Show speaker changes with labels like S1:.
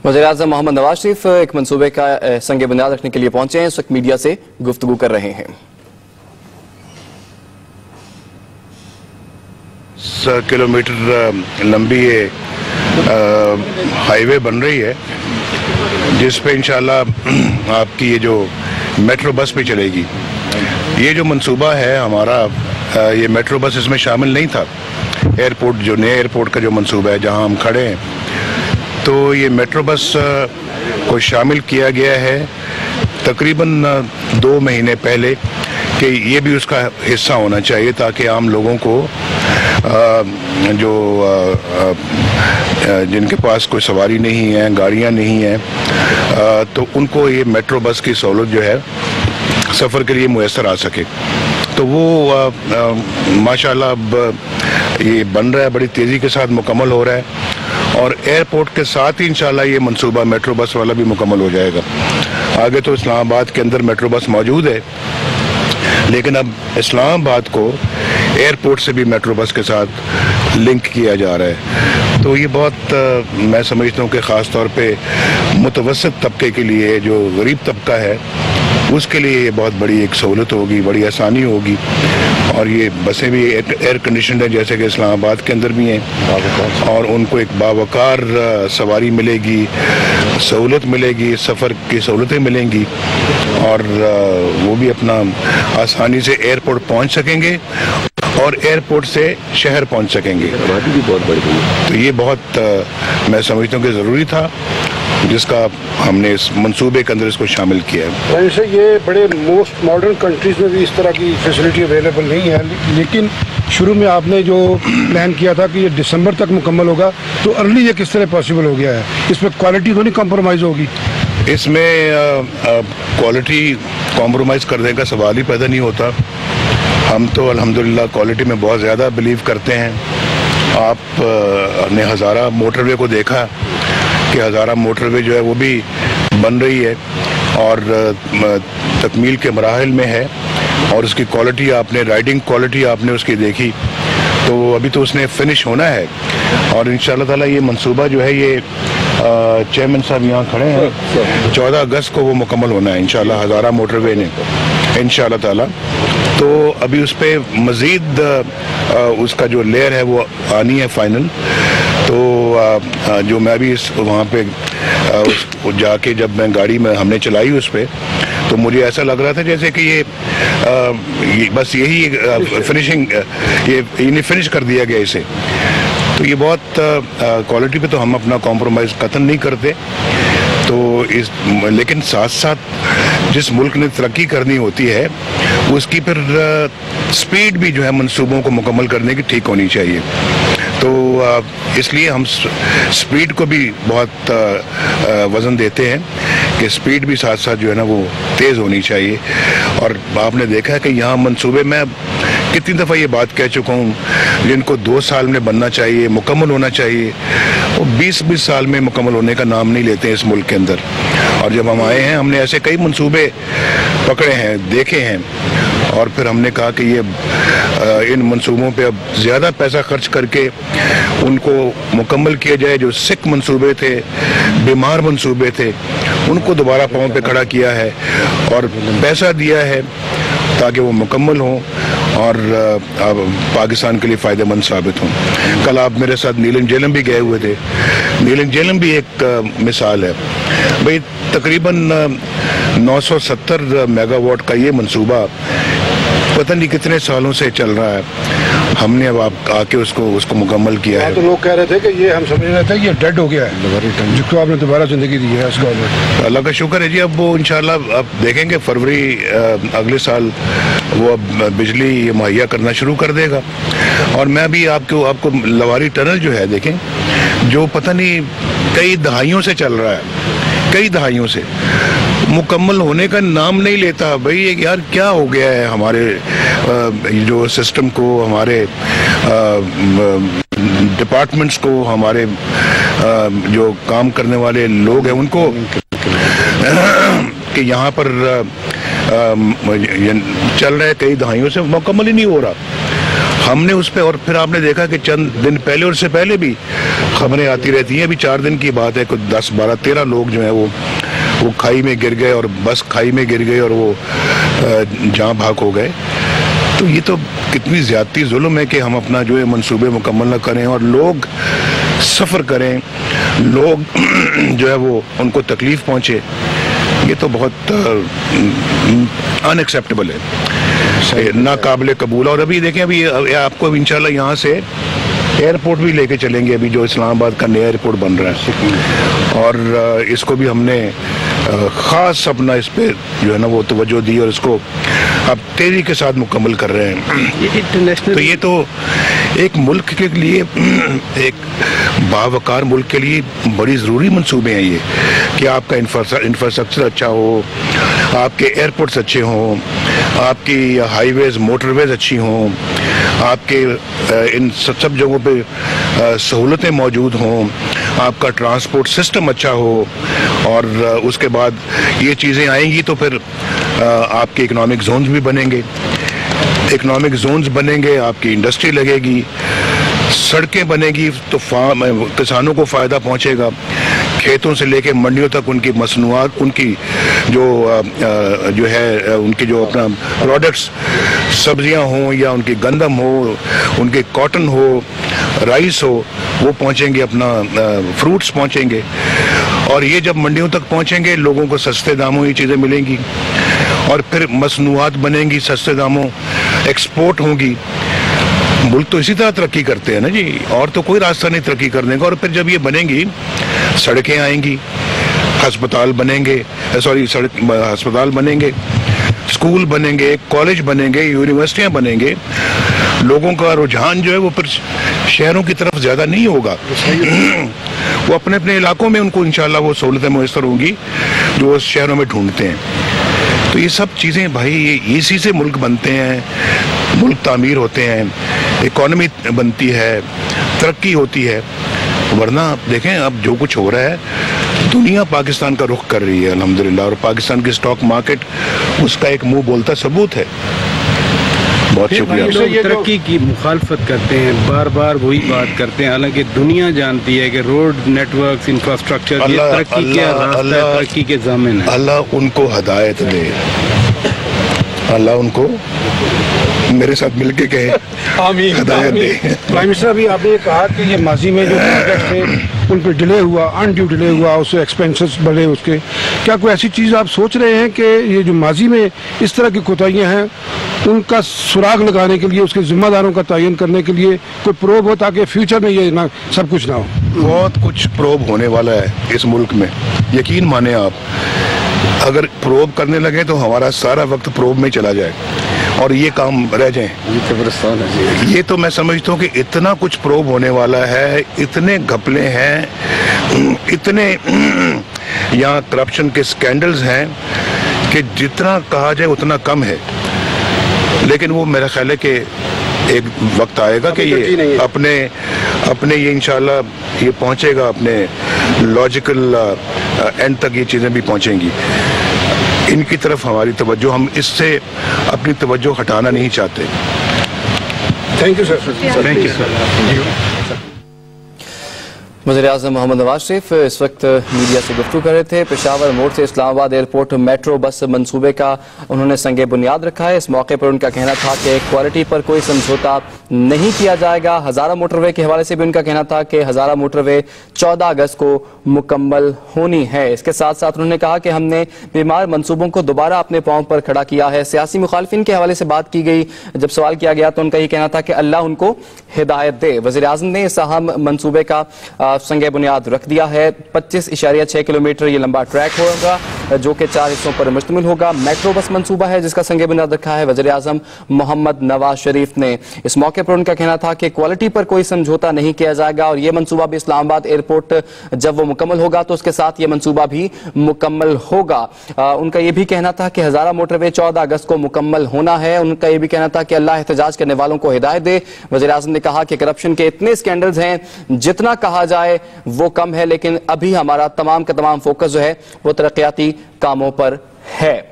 S1: वज़ीर-ए-आज़म मोहम्मद नवाज शरीफ एक मंसूबे का संग बुनियाद रखने के लिए पहुंचे हैं। इस वक्त मीडिया से गुफ्तगू कर रहे हैं।
S2: 100 किलोमीटर लंबी ये हाईवे बन रही है, जिस पे इंशाल्लाह आपकी ये जो मेट्रो बस भी चलेगी। ये जो मंसूबा है हमारा, ये मेट्रो बस इसमें शामिल नहीं था। एयरपोर्ट, जो नए एयरपोर्ट का जो मंसूबा है जहां हम खड़े हैं, तो ये मेट्रो बस को शामिल किया गया है तकरीबन 2 महीने पहले कि ये भी उसका हिस्सा होना चाहिए, ताकि आम लोगों को जिनके पास कोई सवारी नहीं है, गाड़ियां नहीं हैं, तो उनको ये मेट्रो बस की सहूलत जो है सफ़र के लिए मुयसर आ सके। तो वो माशाल्लाह अब ये बन रहा है, बड़ी तेज़ी के साथ मुकम्मल हो रहा है, और एयरपोर्ट के साथ ही इंशाल्लाह ये मंसूबा मेट्रो बस वाला भी मुकम्मल हो जाएगा। आगे तो इस्लामाबाद के अंदर मेट्रो बस मौजूद है, लेकिन अब इस्लामाबाद को एयरपोर्ट से भी मेट्रो बस के साथ लिंक किया जा रहा है। तो ये बहुत मैं समझता हूँ कि ख़ास तौर पे मुतवस्सित तबके के लिए, जो गरीब तबका है, उसके लिए ये बहुत बड़ी एक सहूलत होगी, बड़ी आसानी होगी। और ये बसें भी एयर कंडीशनड है, जैसे कि इस्लामाबाद के अंदर भी हैं, और उनको एक बावकार सवारी मिलेगी, सहूलत मिलेगी, सफ़र की सहूलतें मिलेंगी, और वो भी अपना आसानी से एयरपोर्ट पहुंच सकेंगे और एयरपोर्ट से शहर पहुंच सकेंगे।
S3: भी बहुत बड़ी है।
S2: तो ये बहुत मैं समझता हूँ कि ज़रूरी था, जिसका हमने इस मंसूबे के अंदर इसको शामिल किया है।
S4: वैसे ये बड़े मोस्ट मॉडर्न कंट्रीज में भी इस तरह की फैसिलिटी अवेलेबल नहीं है, लेकिन शुरू में आपने जो प्लान किया था कि ये दिसंबर तक मुकम्मल होगा, तो अर्ली ये किस तरह पॉसिबल हो गया है? इसमें क्वालिटी तो नहीं कॉम्प्रोमाइज़ होगी?
S2: इसमें क्वालिटी कॉम्प्रोमाइज़ करने का सवाल ही पैदा नहीं होता। हम तो अल्हम्दुलिल्लाह क्वालिटी में बहुत ज़्यादा बिलीव करते हैं। आपने हज़ारा मोटरवे को देखा कि हज़ारा मोटरवे जो है वो भी बन रही है और तकमील के मराहिल में है, और उसकी क्वालिटी आपने, राइडिंग क्वालिटी आपने उसकी देखी, तो अभी तो उसने फिनिश होना है। और इंशाअल्लाह ताला ये मंसूबा जो है, ये चेयरमैन साहब यहाँ खड़े हैं, 14 अगस्त को वो मुकम्मल होना है इंशाअल्लाह हज़ारा मोटरवे ने, इंशाअल्लाह ताला। तो अभी उस पर मज़ीद उसका जो लेयर है वो आनी है फाइनल। तो जो मैं भी वहाँ पे जाके जब मैं गाड़ी में हमने चलाई उस पर, तो मुझे ऐसा लग रहा था जैसे कि ये बस यही फिनिशिंग, ये फिनिश कर दिया गया इसे। तो ये बहुत क्वालिटी पे तो हम अपना कॉम्प्रोमाइज़ कतन नहीं करते। तो लेकिन साथ साथ जिस मुल्क ने तरक्की करनी होती है, उसकी फिर स्पीड भी जो है मंसूबों को मुकम्मल करने की ठीक होनी चाहिए। तो इसलिए हम स्पीड को भी बहुत वज़न देते हैं कि स्पीड भी साथ साथ जो है ना वो तेज़ होनी चाहिए। और आपने देखा है कि यहाँ मंसूबे में कितनी दफ़ा ये बात कह चुका हूँ, जिनको 2 साल में बनना चाहिए, मुकम्मल होना चाहिए, वो 20-20 साल में मुकम्मल होने का नाम नहीं लेते हैं इस मुल्क के अंदर। और जब हम आए हैं, हमने ऐसे कई मंसूबे पकड़े हैं, देखे हैं, और फिर हमने कहा कि ये इन मंसूबों पे अब ज़्यादा पैसा खर्च करके उनको मुकम्मल किया जाए। जो सिक मंसूबे थे, बीमार मंसूबे थे, उनको दोबारा पाँव पे खड़ा किया है और पैसा दिया है ताकि वो मुकम्मल हों और पाकिस्तान के लिए फ़ायदेमंद साबित हों। कल आप मेरे साथ नीलम झेलम भी गए हुए थे। नीलम झेलम भी एक मिसाल है भाई। तकरीबन 970 मेगावाट का ये मंसूबा पता नहीं कितने सालों से चल रहा है। हमने अब आके उसको मुकम्मल किया है।
S4: तो लोग कह रहे थे कि ये हम समझ रहे थे ये डेड हो गया है, जिसको आपने दोबारा ज़िंदगी दी है इस गवर्नमेंट।
S2: अल्लाह का शुक्र है जी। अब वो इंशाल्लाह अब देखेंगे फरवरी अगले साल वो अब बिजली मुहैया करना शुरू कर देगा। और मैं भी आपको लवारी टनल जो है देखें, जो पता नहीं कई दहाइयों से चल रहा है, कई दहाइयों से मुकम्मल होने का नाम नहीं लेता। भाई यार क्या हो गया है हमारे जो सिस्टम को, हमारे डिपार्टमेंट्स को, हमारे जो काम करने वाले लोग हैं उनको, कि यहाँ पर चल रहे कई दहाइयों से मुकम्मल ही नहीं हो रहा। हमने उस पर, और फिर आपने देखा कि चंद दिन पहले और से पहले भी खबरें आती रहती हैं। अभी 4 दिन की बात है, कुछ 10, 12, 13 लोग जो हैं वो खाई में गिर गए और बस खाई में गिर गई और वो जान भाग हो गए। तो ये तो कितनी ज्यादती जुल्म है कि हम अपना जो है मंसूबे मुकम्मल न करें और लोग सफ़र करें, लोग जो है वो उनको तकलीफ पहुंचे। ये तो बहुत अनएक्सेप्टेबल है, नाकाबिले कबूल। और अभी देखें, अभी आपको इंशाल्लाह यहाँ से एयरपोर्ट भी लेके चलेंगे, अभी जो इस्लामाबाद का नया एयरपोर्ट बन रहा है, और इसको भी हमने ख़ास अपना इस पे जो है ना वो तवज्जो दी और इसको अब तेजी के साथ मुकम्मल कर रहे हैं। तो ये तो एक मुल्क के लिए, एक बावकार मुल्क के लिए बड़ी ज़रूरी मंसूबे हैं ये, कि आपका इंफ्रास्ट्रक्चर अच्छा हो, आपके एयरपोर्ट्स अच्छे हों, आपकी हाईवेज मोटरवेज अच्छी हों, आपके इन सब जगहों पे सहूलतें मौजूद हों, आपका ट्रांसपोर्ट सिस्टम अच्छा हो, और उसके बाद ये चीज़ें आएंगी तो फिर आपके इकोनॉमिक जोन्स भी बनेंगे, इकोनॉमिक जोन्स बनेंगे, आपकी इंडस्ट्री लगेगी, सड़कें बनेगी तो किसानों को फ़ायदा पहुंचेगा, खेतों से लेके मंडियों तक उनकी मसनूआत, उनकी जो है उनकी जो अपना प्रोडक्ट्स, सब्जियां हों या उनकी गंदम हो, उनके कॉटन हो, राइस हो, वो पहुंचेंगे, अपना फ्रूट्स पहुंचेंगे। और ये जब मंडियों तक पहुंचेंगे, लोगों को सस्ते दामों ये चीज़ें मिलेंगी, और फिर मसनूआत बनेंगी, सस्ते दामों एक्सपोर्ट होंगी। मुल्क तो इसी तरह तरक्की करते हैं ना जी, और तो कोई रास्ता नहीं तरक्की करने का। और फिर जब ये बनेंगी, सड़कें आएंगी, अस्पताल बनेंगे, अस्पताल बनेंगे, स्कूल बनेंगे, कॉलेज बनेंगे, यूनिवर्सिटियां बनेंगे, लोगों का रुझान जो है वो फिर शहरों की तरफ ज्यादा नहीं होगा। वो अपने अपने इलाकों में उनको इंशाल्लाह वो सहूलतें मुयस्सर होंगी जो वो शहरों में ढूंढते हैं। तो ये सब चीज़ें भाई, ये इसी से मुल्क बनते हैं, मुल्क तामीर होते हैं, इकॉनमी बनती है, तरक्की होती है। वरना देखें अब जो कुछ हो रहा है, दुनिया पाकिस्तान का रुख कर रही है अल्हम्दुलिल्लाह, और पाकिस्तान की स्टॉक मार्केट उसका एक मुंह बोलता सबूत है। बहुत शुक्रिया।
S3: लोग तरक्की की मुखालफत करते हैं, बार बार वही बात करते हैं, हालांकि दुनिया जानती है कि रोड नेटवर्क, इंफ्रास्ट्रक्चर ये तरक्की के रास्ता है, तरक्की के ज़ामिन है।
S2: अल्लाह उनको हिदायत दे, अल्लाह उनको मेरे साथ मिलके कहे आमीन, हिदायत दे।
S4: प्राइम मिनिस्टर, अभी आपने कहा कि ये माजी में जो प्रोजेक्ट थे उन पर डिले हुआ, अनड्यू डिले हुआ, उससे एक्सपेंसेस बढ़े उसके, क्या कोई ऐसी चीज़ आप सोच रहे हैं कि ये जो माजी में इस तरह की कोताहियाँ हैं उनका सुराग लगाने के लिए, उसके जिम्मेदारों का तयन करने के लिए कोई प्रोब हो, ताकि फ्यूचर में ये ना सब कुछ ना हो?
S2: बहुत कुछ प्रोब होने वाला है इस मुल्क में, यकीन माने आप। अगर प्रोब करने लगे तो हमारा सारा वक्त प्रोब में चला जाए और ये काम रह जाए। ये तो मैं समझता हूँ कि इतना कुछ प्रोब होने वाला है, इतने घपले हैं, इतने यहाँ करप्शन के स्कैंडल्स हैं कि जितना कहा जाए उतना कम है। लेकिन वो मेरा ख्याल है कि एक वक्त आएगा कि ये अपने ये इंशाल्लाह ये पहुंचेगा, अपने लॉजिकल एंड तक ये चीज़ें भी पहुंचेंगी। इनकी तरफ हमारी तवज्जो, हम इससे अपनी तवज्जो हटाना नहीं चाहते।
S4: Thank you sir.
S3: Thank you sir.
S1: वज़ीर-ए-आज़म मोहम्मद नवाज शरीफ इस वक्त मीडिया से गुफ्तगू कर रहे थे। पेशावर मोड़ से इस्लामाबाद एयरपोर्ट मेट्रो बस मंसूबे का उन्होंने संगे बुनियाद रखा है। इस मौके पर उनका कहना था कि क्वालिटी पर कोई समझौता नहीं किया जाएगा। हज़ारा मोटरवे के हवाले से भी उनका कहना था कि हज़ारा मोटरवे 14 अगस्त को मुकम्मल होनी है। इसके साथ साथ उन्होंने कहा कि हमने बीमार मंसूबों को दोबारा अपने पांव पर खड़ा किया है। सियासी मुखालफिन के हवाले से बात की गई, जब सवाल किया गया तो उनका ये कहना था कि अल्लाह उनको हिदायत दे। वज़ीर-ए-आज़म ने इस अहम मंसूबे का संगे बुनियाद रख दिया है। 25.6 किलोमीटर ये लंबा ट्रैक होगा जो कि 4 हिस्सों पर मुश्तमिल होगा। मेट्रो बस मंसूबा है जिसका संगे बुनियाद रखा है वज़ीर-ए-आज़म मोहम्मद नवाज शरीफ ने। इस मौके पर उनका कहना था कि क्वालिटी पर कोई समझौता नहीं किया जाएगा और ये मंसूबा भी इस्लामाबाद एयरपोर्ट जब वो मुकम्मल होगा तो उसके साथ ये मंसूबा भी मुकम्मल होगा। उनका ये भी कहना था कि हज़ारा मोटरवे 14 अगस्त को मुकम्मल होना है। उनका ये भी कहना था कि अल्लाह एहतजाज करने वालों को हिदायत दे। वज़ीर-ए-आज़म ने कहा कि करप्शन के इतने स्कैंडल्स हैं, जितना कहा जाए वो कम है, लेकिन अभी हमारा तमाम का तमाम फोकस जो है वो तरक्याती कामों पर है।